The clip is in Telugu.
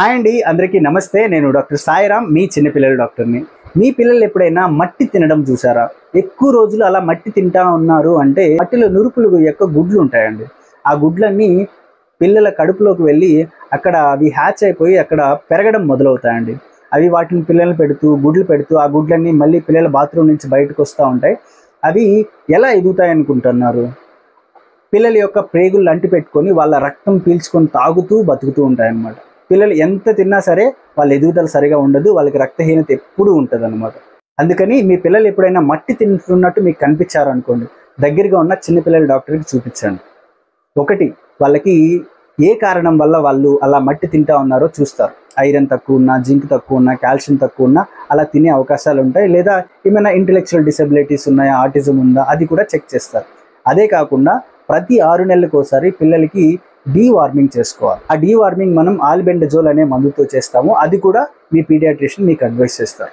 హాయ్ అండి, అందరికీ నమస్తే. నేను డాక్టర్ సాయిరామ్, మీ చిన్నపిల్లల డాక్టర్ని. మీ పిల్లలు ఎప్పుడైనా మట్టి తినడం చూసారా? ఎక్కువ రోజులు అలా మట్టి తింటా ఉన్నారు అంటే మట్టిలో నురుపులు యొక్క గుడ్లు ఉంటాయండి. ఆ గుడ్లన్నీ పిల్లల కడుపులోకి వెళ్ళి అక్కడ అవి హ్యాచ్ అయిపోయి అక్కడ పెరగడం మొదలవుతాయండి. అవి వాటిని పిల్లల్ని పెడుతూ గుడ్లు పెడుతూ ఆ గుడ్లన్నీ మళ్ళీ పిల్లల బాత్రూమ్ నుంచి బయటకు వస్తూ ఉంటాయి. అవి ఎలా ఎదుగుతాయి అనుకుంటున్నారు? పిల్లల యొక్క ప్రేగులు అంటి పెట్టుకొని వాళ్ళ రక్తం పీల్చుకొని తాగుతూ బతుకుతూ ఉంటాయన్నమాట. పిల్లలు ఎంత తిన్నా సరే వాళ్ళ ఎదుగుదల సరిగా ఉండదు, వాళ్ళకి రక్తహీనత ఎప్పుడూ ఉంటుంది అనమాట. అందుకని మీ పిల్లలు ఎప్పుడైనా మట్టి తింటున్నట్టు మీకు కనిపించారు అనుకోండి, దగ్గరగా ఉన్న చిన్నపిల్లల డాక్టర్కి చూపించండి. ఒకటి, వాళ్ళకి ఏ కారణం వల్ల వాళ్ళు అలా మట్టి తింటా ఉన్నారో చూస్తారు. ఐరన్ తక్కువ ఉన్నా, జింక్ తక్కువ ఉన్నా, కాల్షియం తక్కువ ఉన్నా అలా తినే అవకాశాలు ఉంటాయి. లేదా ఏమైనా ఇంటెలెక్చువల్ డిసెబిలిటీస్ ఉన్నాయా, ఆటిజం ఉందా, అది కూడా చెక్ చేస్తారు. అదే కాకుండా ప్రతి 6 నెలలకు ఒకసారి పిల్లలకి డీవార్మింగ్ చేసుకోవాలి. ఆ డీవార్మింగ్ మనం ఆల్బెండజోల్ అనే మందుతో చేస్తాము. అది కూడా మీ పీడియాట్రిషియన్ మీకు అడ్వైస్ చేస్తారు.